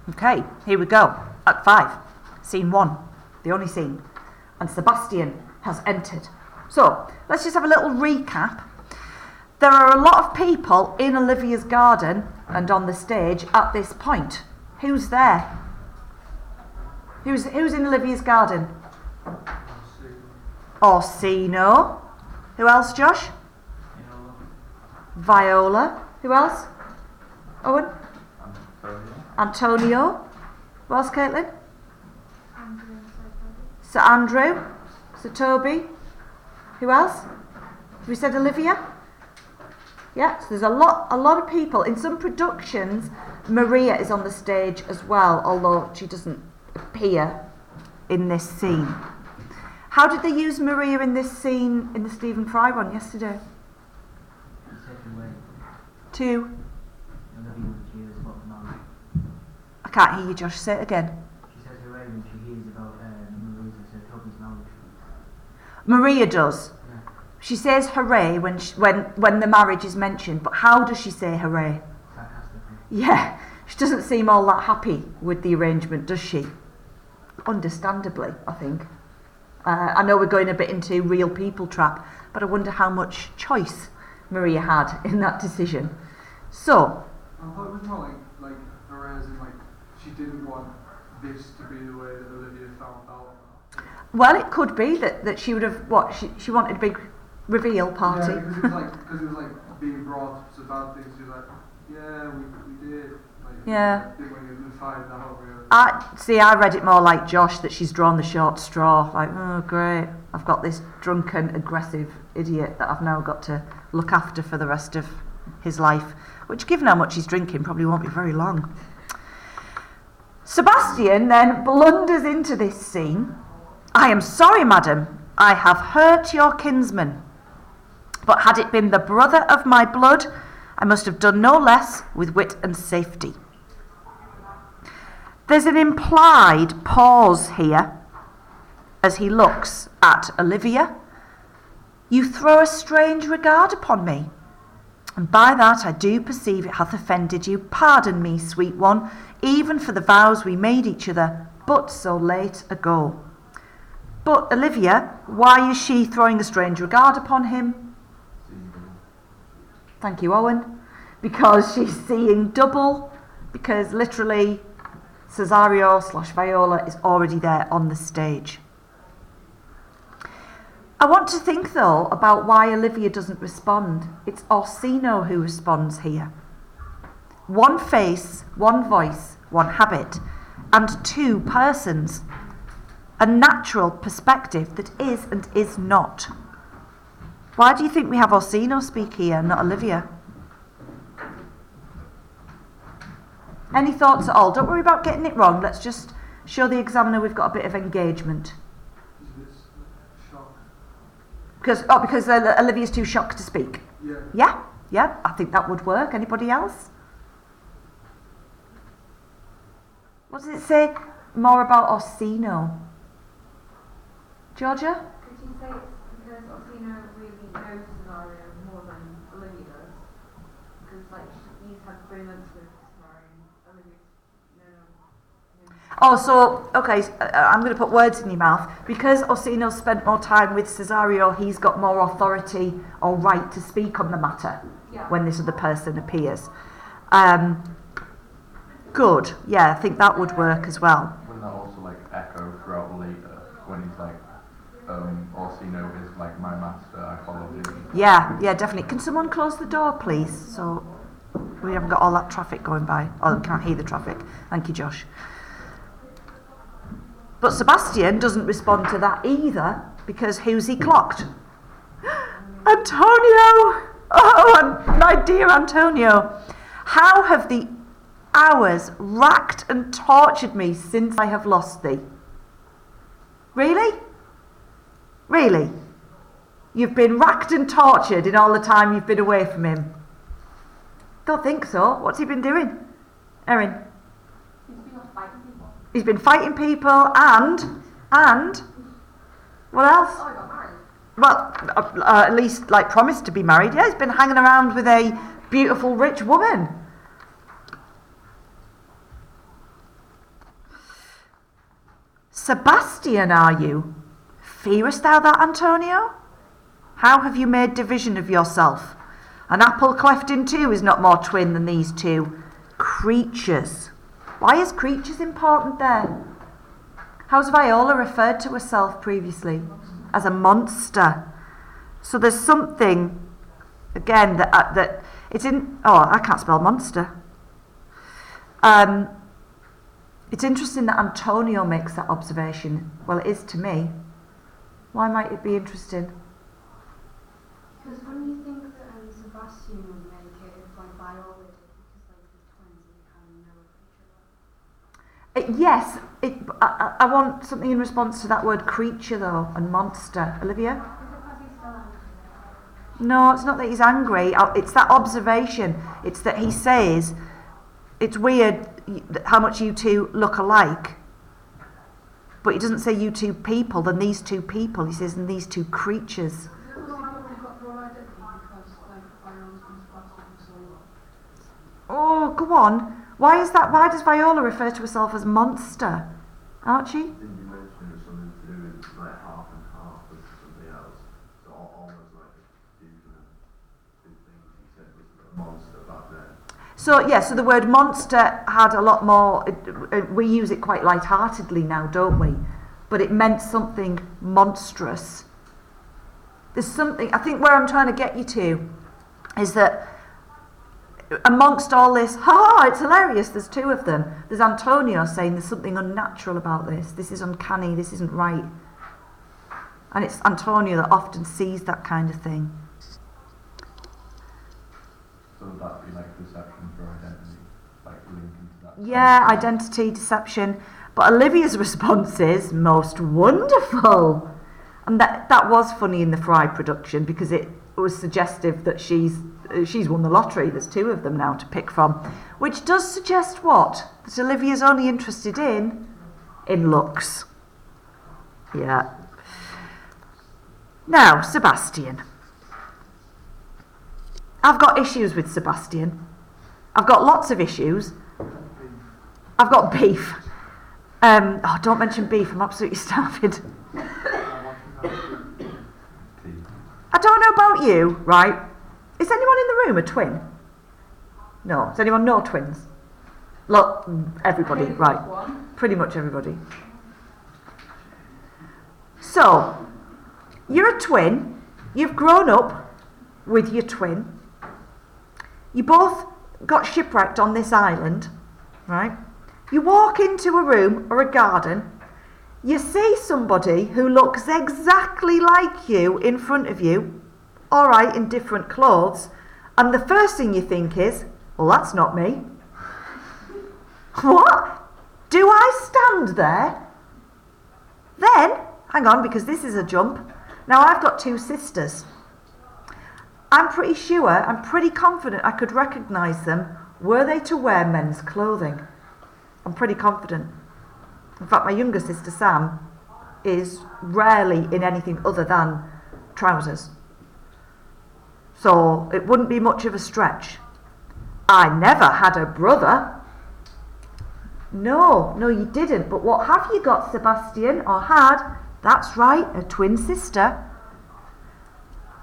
Okay, here we go. Act 5, scene 1, the only scene. And Sebastian has entered. So, let's just have a little recap. There are a lot of people in Olivia's garden and on the stage at this point. Who's there? Who's in Olivia's garden? Orsino. Who else, Josh? Viola. Who else? Owen? Antonio. Who else, Caitlin? Sir Andrew. Sir Toby. Who else? Have we said Olivia? Yeah, so there's a lot of people. In some productions, Maria is on the stage as well, although she doesn't appear in this scene. How did they use Maria in this scene in the Stephen Fry one yesterday? To? I can't hear you, Josh. Say it again. She says hooray when she hears about Maria's Toby's marriage. Maria does. Yeah. She says hooray when the marriage is mentioned, but how does she say hooray? Sarcastically. Yeah, she doesn't seem all that happy with the arrangement, does she? Understandably, I think. I know we're going a bit into real people trap, but I wonder how much choice Maria had in that decision. So, I thought it was more like whereas in like she didn't want this to be the way that Olivia found out. well, it could be that she would have she wanted a big reveal party. Yeah, because it was like being brought up to bad things. She was like, yeah, we did. Like, Yeah. Did when you find out. I read it more like Josh, that she's drawn the short straw. Like, oh great, I've got this drunken, aggressive idiot that I've now got to look after for the rest of his life. Which, given how much he's drinking, probably won't be very long. Sebastian then blunders into this scene. I am sorry, madam, I have hurt your kinsman. But had it been the brother of my blood, I must have done no less with wit and safety. There's an implied pause here as he looks at Olivia. You throw a strange regard upon me, and by that I do perceive it hath offended you. Pardon me, sweet one, even for the vows we made each other, but so late ago. But Olivia, why is she throwing a strange regard upon him? Thank you, Owen. Because she's seeing double, because literally Cesario/Viola is already there on the stage. I want to think, though, about why Olivia doesn't respond. It's Orsino who responds here. One face, one voice, one habit, and two persons. A natural perspective that is and is not. Why do you think we have Orsino speak here, not Olivia? Any thoughts at all? Don't worry about getting it wrong. Let's just show the examiner we've got a bit of engagement. Because Olivia's too shocked to speak. Yeah, I think that would work. Anybody else? What does it say more about Orsino? Georgia? Could you say it's because Orsino really knows Cesario more than Olivia does? Because he's had 3 months with Cesario and Olivia's Oh, so, okay, I'm going to put words in your mouth. Because Orsino spent more time with Cesario, he's got more authority or right to speak on the matter when this other person appears. Good, yeah, I think that would work as well. Wouldn't that also echo throughout later when he's Orsino is my master, I follow him? Yeah, definitely. Can someone close the door, please? So we haven't got all that traffic going by. Oh, we can't hear the traffic. Thank you, Josh. But Sebastian doesn't respond to that either, because who's he clocked? Antonio! Oh, my dear Antonio. How have the hours racked and tortured me since I have lost thee? Really? Really? You've been racked and tortured in all the time you've been away from him? Don't think so. What's he been doing? Erin? He's been fighting people and what else? Oh, I got married. Well, at least promised to be married. Yeah, he's been hanging around with a beautiful rich woman. Sebastian, are you? Fearest thou that, Antonio? How have you made division of yourself? An apple cleft in two is not more twin than these two creatures. Why is creatures important there? How's Viola referred to herself previously? As a monster. So there's something, again, that it's in... Oh, I can't spell monster. It's interesting that Antonio makes that observation. Well, it is to me. Why might it be interesting? Because when you think that Sebastian would make it, it's like Viola did, because like the twins and kind of know each other. Yes, I want something in response to that word creature though, and monster. Olivia? Is it because he's still angry? No, it's not that he's angry. It's that observation. It's that he says, it's weird how much you two look alike. But he doesn't say you two people, then these two people. He says, and these two creatures. Oh, go on. Why is that? Why does Viola refer to herself as monster? Archie? Didn't you mention it was something to do with like half and half with something else? So almost like a fusion of two things. You said was a monster back then. So, yeah, so the word monster had a lot more... we use it quite lightheartedly now, don't we? But it meant something monstrous. There's something... I think where I'm trying to get you to is that amongst all this, it's hilarious, there's two of them. There's Antonio saying there's something unnatural about this. This is uncanny, this isn't right. And it's Antonio that often sees that kind of thing. So would that be like deception for identity? Like linking to that? Yeah, identity, deception. But Olivia's response is most wonderful. And that was funny in the Fry production because it was suggestive that she's won the lottery. There's two of them now to pick from. Which does suggest what? That Olivia's only interested in looks. Yeah. Now, Sebastian. I've got issues with Sebastian. I've got lots of issues. I've got beef. Don't mention beef, I'm absolutely starving. I don't know about you, right? Is anyone in the room a twin? No. Does anyone know twins? Look, everybody, right. Pretty much everybody. So, you're a twin. You've grown up with your twin. You both got shipwrecked on this island, right? You walk into a room or a garden. You see somebody who looks exactly like you in front of you, all right, in different clothes, and the first thing you think is, well, that's not me. What? Do I stand there? Then, hang on, because this is a jump. Now, I've got two sisters. I'm pretty sure, I'm pretty confident I could recognise them were they to wear men's clothing. I'm pretty confident. In fact, my younger sister Sam is rarely in anything other than trousers. So it wouldn't be much of a stretch. I never had a brother. No, you didn't. But what have you got, Sebastian, or had? That's right, a twin sister.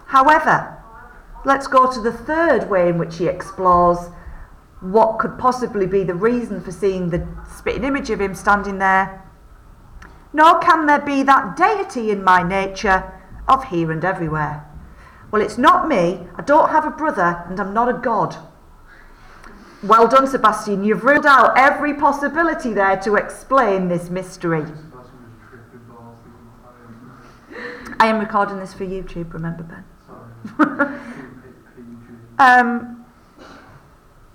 However, let's go to the third way in which he explores what could possibly be the reason for seeing the spitting image of him standing there. Nor can there be that deity in my nature of here and everywhere. Well, it's not me, I don't have a brother, and I'm not a god. Well done, Sebastian, you've ruled out every possibility there to explain this mystery. I am recording this for YouTube, remember, Ben?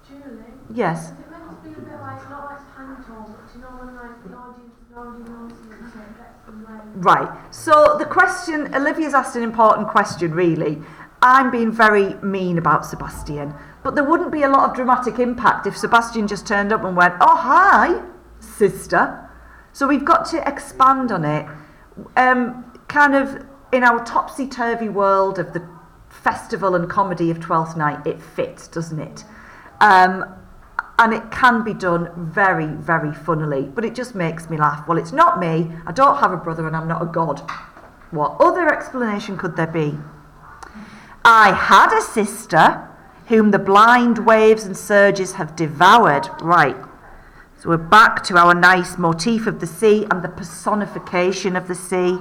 Julie? Yes. Is it meant to be a bit like, not like panto, but you know when like the audience already knows something, so it gets them like... Right, so the question, Olivia's asked an important question really. I'm being very mean about Sebastian, but there wouldn't be a lot of dramatic impact if Sebastian just turned up and went, oh hi, sister. So we've got to expand on it. Kind of in our topsy-turvy world of the festival and comedy of Twelfth Night, it fits, doesn't it? And it can be done very, very funnily, but it just makes me laugh. Well, it's not me, I don't have a brother, and I'm not a god. What other explanation could there be? I had a sister whom the blind waves and surges have devoured. Right, so we're back to our nice motif of the sea and the personification of the sea.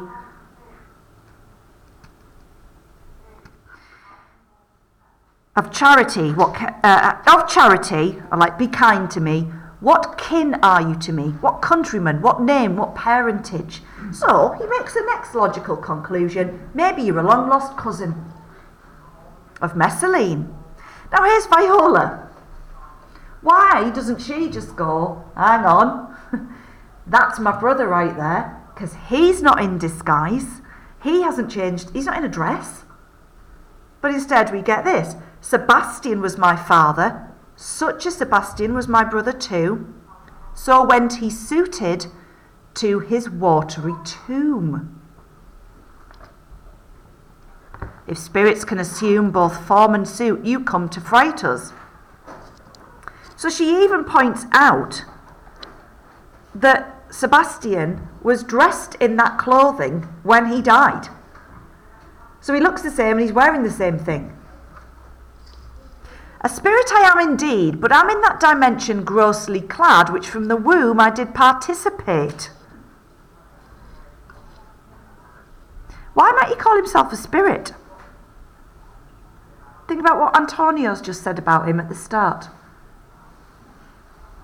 Of charity, I like, be kind to me. What kin are you to me? What countryman? What name? What parentage? So he makes the next logical conclusion. Maybe you're a long lost cousin of Messalene. Now here's Viola. Why doesn't she just go, hang on, that's my brother right there, because he's not in disguise. He hasn't changed. He's not in a dress. But instead we get this. Sebastian was my father, such a Sebastian was my brother too. So went he suited to his watery tomb. If spirits can assume both form and suit, you come to fright us. So she even points out that Sebastian was dressed in that clothing when he died. So he looks the same and he's wearing the same thing. A spirit I am indeed, but am in that dimension grossly clad, which from the womb I did participate. Why might he call himself a spirit? Think about what Antonio's just said about him at the start.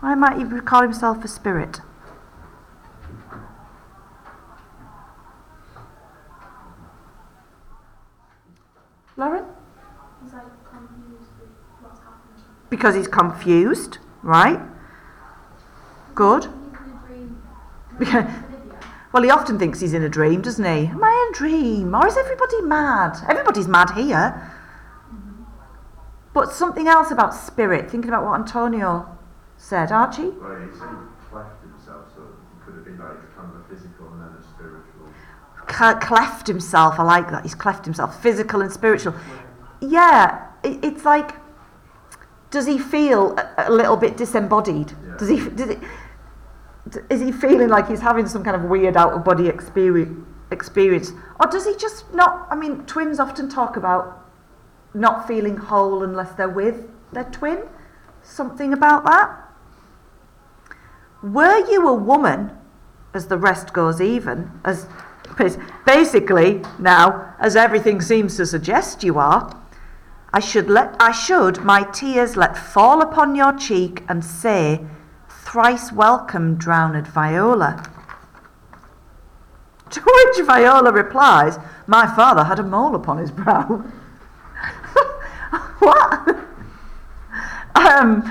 Why might he call himself a spirit? Lauren? He's like confused with what's happening. Because he's confused, right? Good. He's in a dream. Yeah. Well, he often thinks he's in a dream, doesn't he? Am I in a dream? Or is everybody mad? Everybody's mad here. But something else about spirit, thinking about what Antonio said. Archie? Well, he said he cleft himself, so it could have been like kind of a physical and then a spiritual. Cleft himself, I like that. He's cleft himself, physical and spiritual. Yeah, it's like, does he feel a little bit disembodied? Yeah. Is he feeling like he's having some kind of weird out-of-body experience? Or does he just not... I mean, twins often talk about not feeling whole unless they're with their twin. Something about that. Were you a woman, as the rest goes even, as basically now, as everything seems to suggest you are, I should my tears let fall upon your cheek and say, thrice welcome, drowned Viola. To which Viola replies, my father had a mole upon his brow. What?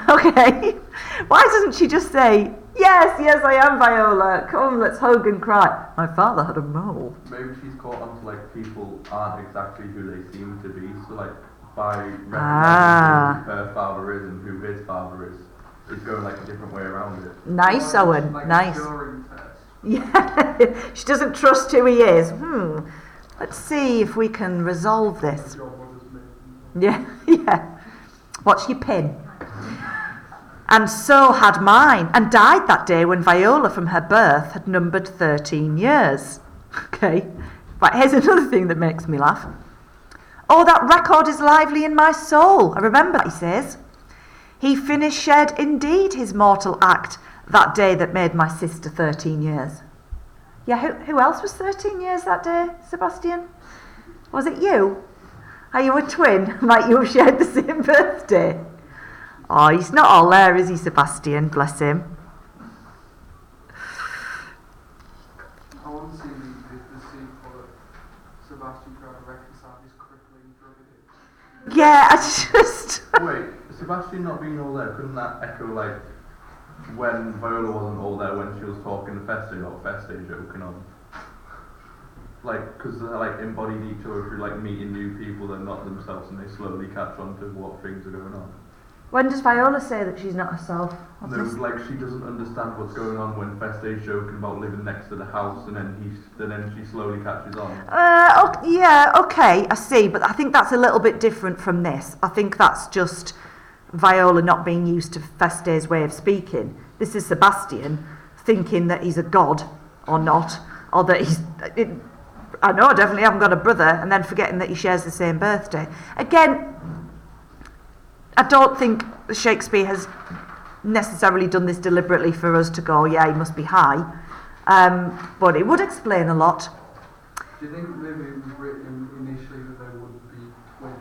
Okay. Why doesn't she just say, yes, I am Viola. Come, let's hug and cry. My father had a mole. Maybe she's caught on to like people aren't exactly who they seem to be. So like by recognizing who her father is and who his father is going like a different way around it. Nice, Owen. Like nice. a Turing test. Yeah. She doesn't trust who he is. Let's see if we can resolve this. Your mother's maiden. Yeah. What's your pin? And so had mine, and died that day when Viola from her birth had numbered 13 years. Okay, right, here's another thing that makes me laugh. Oh, that record is lively in my soul. I remember that, he says. He finished shed indeed his mortal act that day that made my sister 13 years. Yeah, who else was 13 years that day, Sebastian? Was it you? Are you a twin? Might you have shared the same birthday? Oh, he's not all there, is he, Sebastian? Bless him. I want to see the sequel of Sebastian trying to reconcile his crippling drug addiction. Yeah, I just... Wait, Sebastian not being all there, couldn't that echo like when Viola wasn't all there when she was talking to Feste joking on? Like, because they're like embodied each other through like meeting new people they're not themselves and they slowly catch on to what things are going on. When does Viola say that she's not herself? No, like she doesn't understand what's going on when Feste's joking about living next to the house and then she slowly catches on. Yeah, okay, I see, but I think that's a little bit different from this. I think that's just Viola not being used to Feste's way of speaking. This is Sebastian thinking that he's a god or not, or that I know I definitely haven't got a brother, and then forgetting that he shares the same birthday. Again, I don't think Shakespeare has necessarily done this deliberately for us to go, yeah, he must be high, but it would explain a lot. Do you think maybe it was written initially that there would be twins,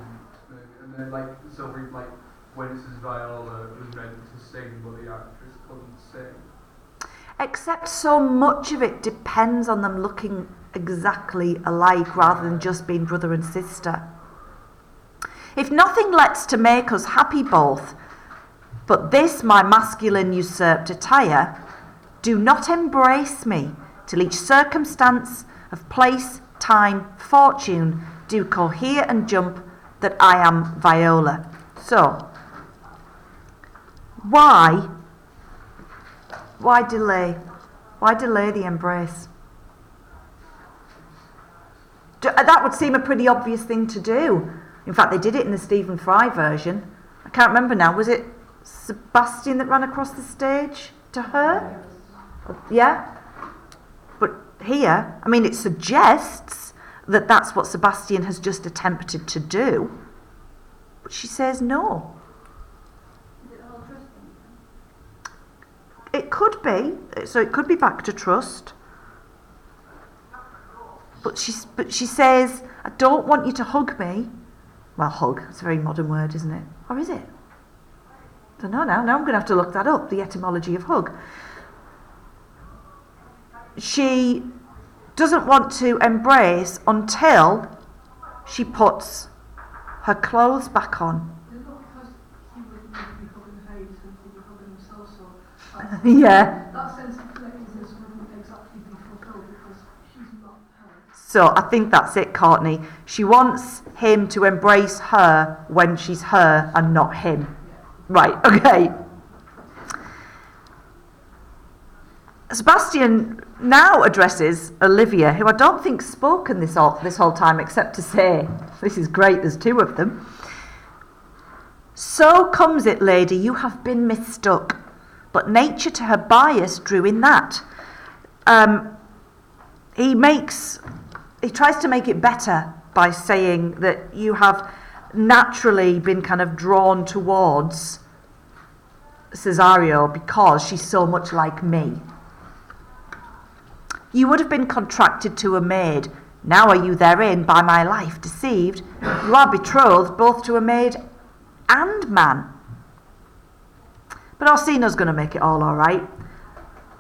maybe, and then like when it says Viola, it was meant to sing, but the actress couldn't sing? Except so much of it depends on them looking exactly alike rather than just being brother and sister. If nothing lets to make us happy both, but this my masculine usurped attire, do not embrace me till each circumstance of place, time, fortune do cohere and jump that I am Viola. So, why delay? Why delay the embrace? That would seem a pretty obvious thing to do. In fact, they did it in the Stephen Fry version. I can't remember now. Was it Sebastian that ran across the stage to her? Yeah? But here, I mean, it suggests that that's what Sebastian has just attempted to do. But she says no. It could be. So it could be back to trust. But she says, I don't want you to hug me. Well, hug, it's a very modern word, isn't it? Or is it? I don't know now. Now I'm going to have to look that up, the etymology of hug. She doesn't want to embrace until she puts her clothes back on. Yeah. That sense of connectedness wouldn't exactly be fulfilled because she's not her. So I think that's it, Courtney. She wants him to embrace her when she's her and not him. Right, okay. Sebastian now addresses Olivia, who I don't think's spoken this whole time except to say, this is great, there's two of them. So comes it, lady, you have been mistook, but nature to her bias drew in that. He tries to make it better by saying that you have naturally been kind of drawn towards Cesario because she's so much like me. You would have been contracted to a maid. Now are you therein by my life deceived? You are betrothed both to a maid and man. But Orsino's going to make it all right.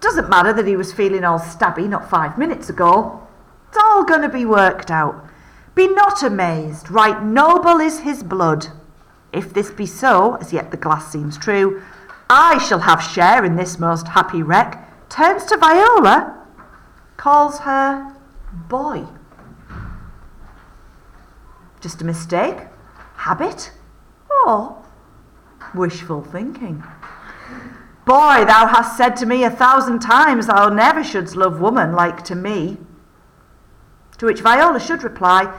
Doesn't matter that he was feeling all stabby not 5 minutes ago. It's all going to be worked out. Be not amazed, right noble is his blood. If this be so, as yet the glass seems true, I shall have share in this most happy wreck. Turns to Viola, calls her boy. Just a mistake? Habit? Or wishful thinking? Boy, thou hast said to me 1,000 times thou never shouldst love woman like to me. To which Viola should reply,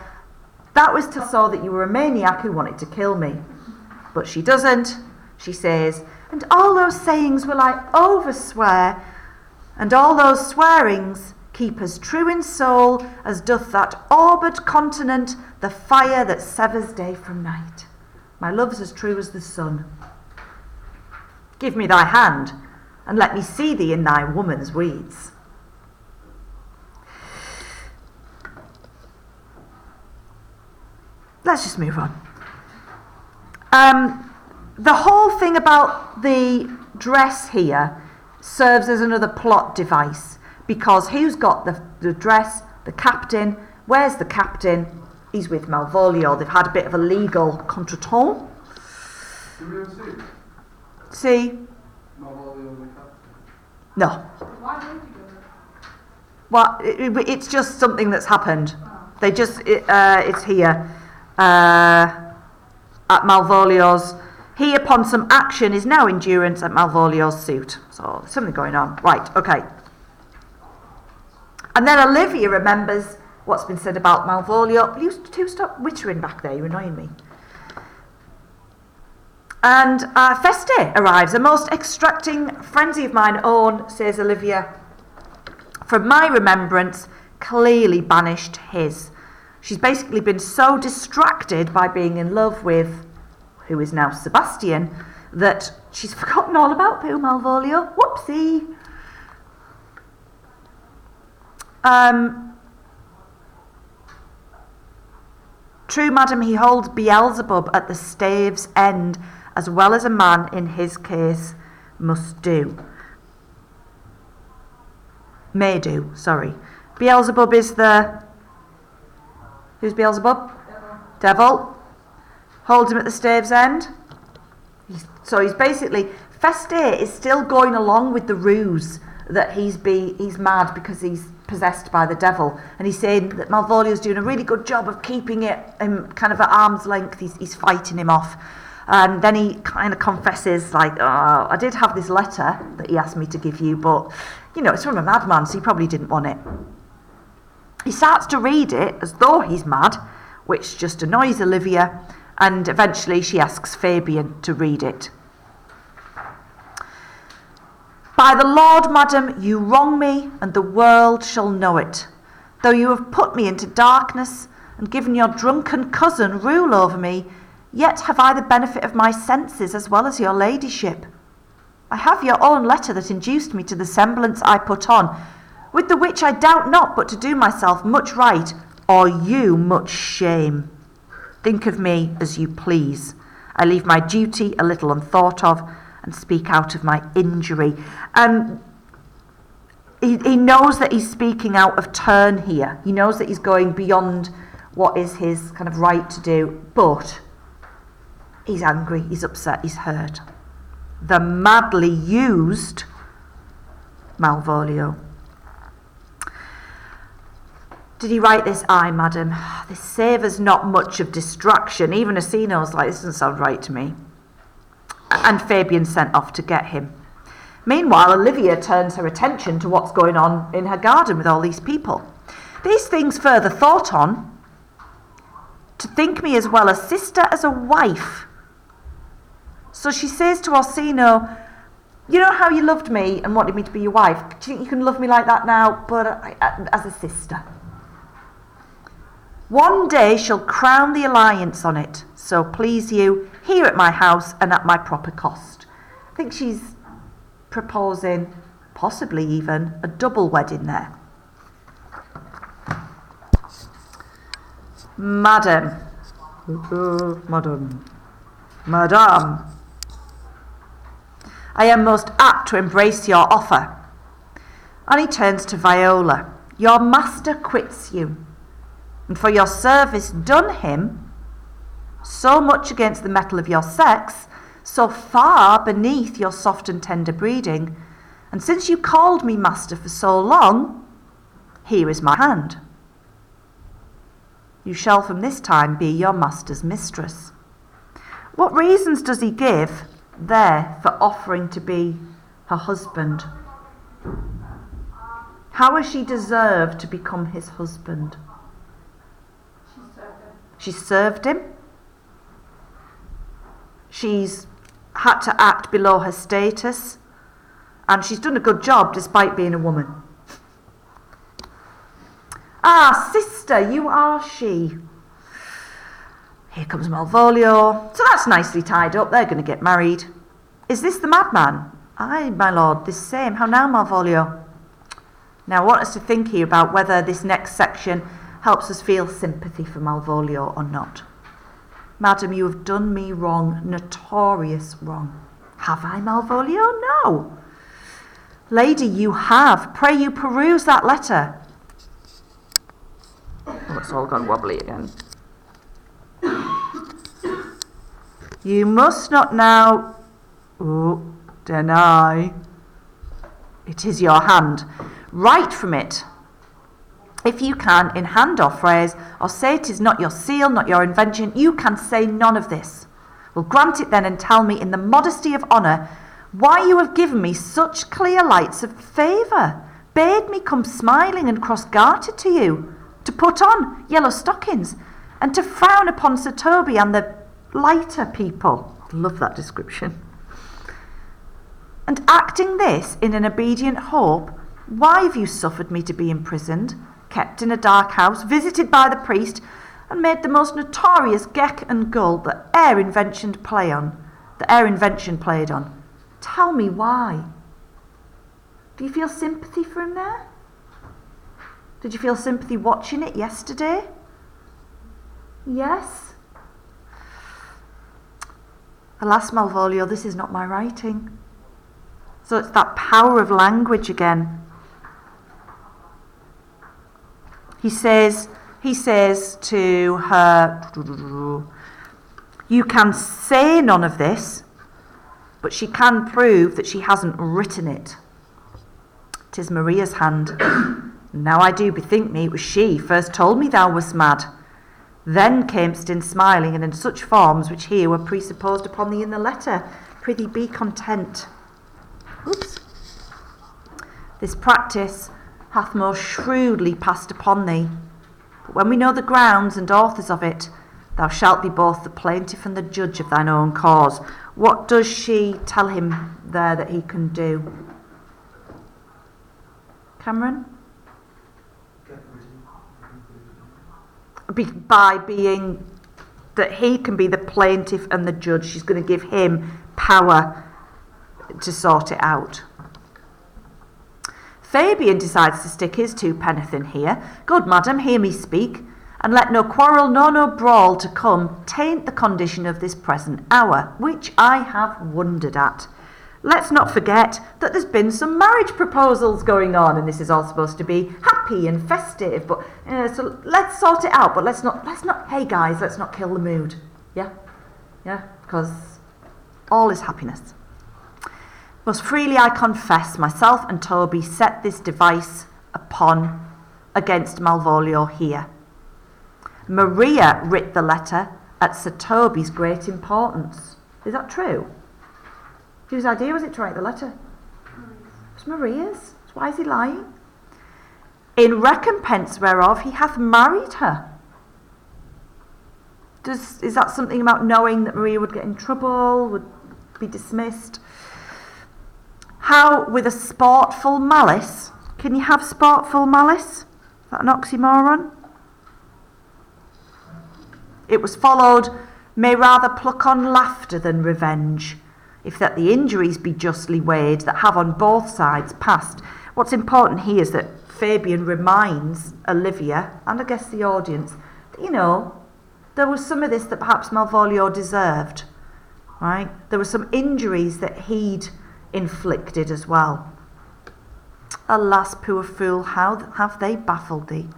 that was to saw that you were a maniac who wanted to kill me. But she doesn't. She says, and all those sayings will I overswear, and all those swearings keep as true in soul as doth that orbed continent the fire that severs day from night. My love's as true as the sun. Give me thy hand, and let me see thee in thy woman's weeds. Let's just move on. The whole thing about the dress here serves as another plot device, because who's got the dress? The captain. Where's the captain? He's with Malvolio. They've had a bit of a legal contretemps. Do we ever see it? See? Malvolio and the captain? No. Why don't you go there? Well, it's just something that's happened. They just, it's here. At Malvolio's. He, upon some action, is now in durance at Malvolio's suit. So, there's something going on. Right, okay. And then Olivia remembers what's been said about Malvolio. Will you two stop wittering back there? You're annoying me. And Feste arrives, a most extracting frenzy of mine own, says Olivia. From my remembrance, clearly banished his. She's basically been so distracted by being in love with, who is now Sebastian, that she's forgotten all about poor Malvolio. Whoopsie. True, madam, he holds Beelzebub at the stave's end, as well as a man in his case must do. May do, sorry. Beelzebub is the... Who's Beelzebub? Devil. Holds him at the stave's end. So he's basically... Feste is still going along with the ruse that he's mad because he's possessed by the devil, and he's saying that Malvolio's doing a really good job of keeping it kind of at arm's length. He's fighting him off, and then he kind of confesses, like, oh, I did have this letter that he asked me to give you, but you know, it's from a madman, so he probably didn't want it. He starts to read it as though he's mad, which just annoys Olivia, and eventually she asks Fabian to read it. By the Lord, madam, you wrong me, and the world shall know it. Though you have put me into darkness, and given your drunken cousin rule over me, yet have I the benefit of my senses as well as your ladyship. I have your own letter that induced me to the semblance I put on, with the which I doubt not but to do myself much right, or you much shame. Think of me as you please. I leave my duty a little unthought of, and speak out of my injury. He knows that he's speaking out of turn here. He knows that he's going beyond what is his kind of right to do, but he's angry, he's upset, he's hurt. The madly used Malvolio. Did he write this? Aye, madam. This savours not much of distraction. Even Asino's like, this doesn't sound right to me. And Fabian sent off to get him. Meanwhile, Olivia turns her attention to what's going on in her garden with all these people. These things further thought on, to think me as well a sister as a wife. So she says to Orsino, you know how you loved me and wanted me to be your wife? Do you think you can love me like that now, but as a sister? One day shall crown the alliance on it, so please you, here at my house and at my proper cost. I think she's proposing, possibly even, a double wedding there. Madam, I am most apt to embrace your offer. And he turns to Viola. Your master quits you, and for your service done him, so much against the mettle of your sex, so far beneath your soft and tender breeding, and since you called me master for so long, here is my hand. You shall from this time be your master's mistress. What reasons does he give there for offering to be her husband? How has she deserved to become his husband? She served him. She's had to act below her status, and she's done a good job despite being a woman. Ah, sister, you are she. Here comes Malvolio. So that's nicely tied up. They're going to get married. Is this the madman? Aye, my lord, this same. How now, Malvolio? Now I want us to think here about whether this next section helps us feel sympathy for Malvolio or not. Madam, you have done me wrong, notorious wrong. Have I, Malvolio? No. Lady, you have. Pray you peruse that letter. Oh, it's all gone wobbly again. You must not now deny it is your hand. Write from it, if you can, in hand or phrase, or say it is not your seal, not your invention. You can say none of this. Well, grant it then, and tell me in the modesty of honour why you have given me such clear lights of favour, bade me come smiling and cross-gartered to you, to put on yellow stockings, and to frown upon Sir Toby and the lighter people. Love that description. And acting this in an obedient hope, why have you suffered me to be imprisoned, kept in a dark house, visited by the priest, and made the most notorious geck and gull that e'er invention played on? Tell me why. Do you feel sympathy for him there? Did you feel sympathy watching it yesterday? Yes? Alas, Malvolio, this is not my writing. So it's that power of language again. He says to her, you can say none of this, but she can prove that she hasn't written it. 'Tis Maria's hand. Now I do bethink me it was she first told me thou wast mad. Then camest in smiling, and in such forms which here were presupposed upon thee in the letter. Prithee be content. Oops. This practice hath most shrewdly passed upon thee. But when we know the grounds and authors of it, thou shalt be both the plaintiff and the judge of thine own cause. What does she tell him there that he can do? Cameron? By being that he can be the plaintiff and the judge, she's going to give him power to sort it out. Fabian decides to stick his two penneth in here. Good madam, hear me speak, and let no quarrel nor no brawl to come taint the condition of this present hour, which I have wondered at. Let's not forget that there's been some marriage proposals going on, and this is all supposed to be happy and festive, but so let's sort it out, but let's not, hey guys, let's not kill the mood. Yeah, because all is happiness. Most freely I confess, myself and Toby set this device upon against Malvolio here. Maria writ the letter at Sir Toby's great importance. Is that true? Whose idea was it to write the letter? It was Maria's. So why is he lying? In recompense whereof he hath married her. Is that something about knowing that Maria would get in trouble, would be dismissed? How with a sportful malice? Can you have sportful malice? Is that an oxymoron? It was followed, may rather pluck on laughter than revenge, if that the injuries be justly weighed that have on both sides passed. What's important here is that Fabian reminds Olivia, and I guess the audience, that, there was some of this that perhaps Malvolio deserved, right? There were some injuries that he'd inflicted as well. Alas, poor fool, how have they baffled thee?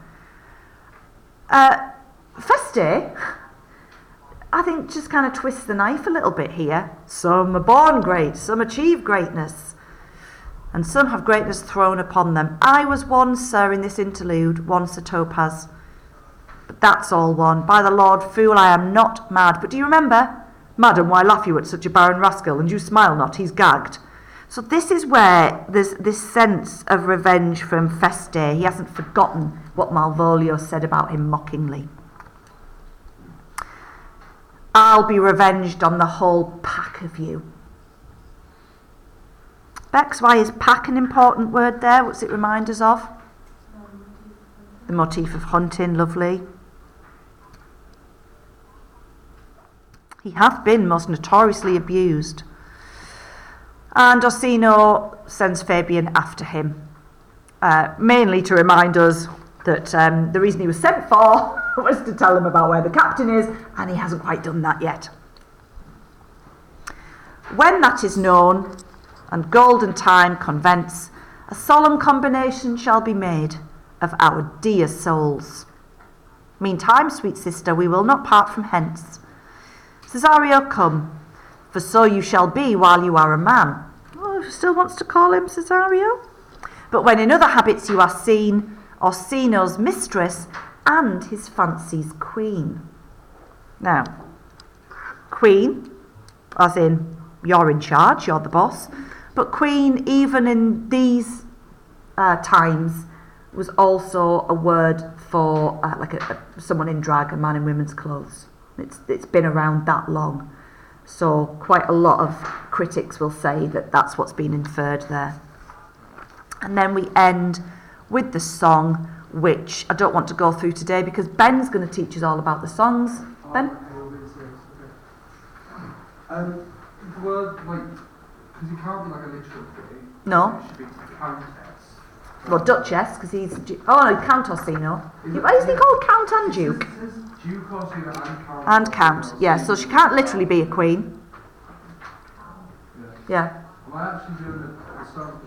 Feste, I think, just kind of twists the knife a little bit here. Some are born great, some achieve greatness, and some have greatness thrown upon them. I was one, sir, in this interlude, one Sir Topaz, but that's all one. By the Lord, fool, I am not mad. But do you remember? Madam, why laugh you at such a barren rascal, and you smile not, he's gagged. So this is where there's this sense of revenge from Feste. He hasn't forgotten what Malvolio said about him mockingly. I'll be revenged on the whole pack of you. Bex, why is pack an important word there? What's it remind us of? The motif of hunting, lovely. He hath been most notoriously abused. And Orsino sends Fabian after him, mainly to remind us that the reason he was sent for was to tell him about where the captain is, and he hasn't quite done that yet. When that is known, and golden time convents, a solemn combination shall be made of our dear souls. Meantime, sweet sister, we will not part from hence. Cesario, come, for so you shall be while you are a man. Oh, still wants to call him Cesario? But when in other habits you are seen, Orsino's mistress and his fancy's queen. Now, queen, as in you're in charge, you're the boss, but queen, even in these times, was also a word for someone in drag, a man in women's clothes. It's been around that long. So quite a lot of critics will say that that's what's been inferred there. And then we end with the song, which I don't want to go through today because Ben's going to teach us all about the songs. Ben? The word, like, because it can't be like a literal thing. No. It should be countess. Well, Duchess, because he's... Oh, no, Count Orsino. Isn't he called Count and Duke? It says Duke Orsino and Count. And Count, yeah. So she can't literally be a queen. Yeah. Am I actually doing the song?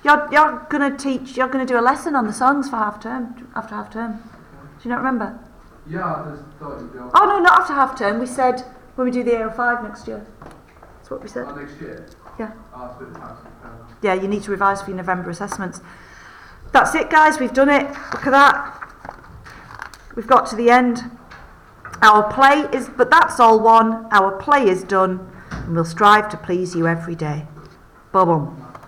You're going to teach... You're going to do a lesson on the songs for after half term. Do you not remember? Yeah, I just thought you'd be on. Oh, no, not after half term. We said when we do the AO5 next year. That's what we said. Next year? Yeah. Oh, it's a bit of time. Yeah, you need to revise for your November assessments. That's it, guys. We've done it. Look at that. We've got to the end. Our play is... But that's all one. Our play is done. And we'll strive to please you every day. Boom.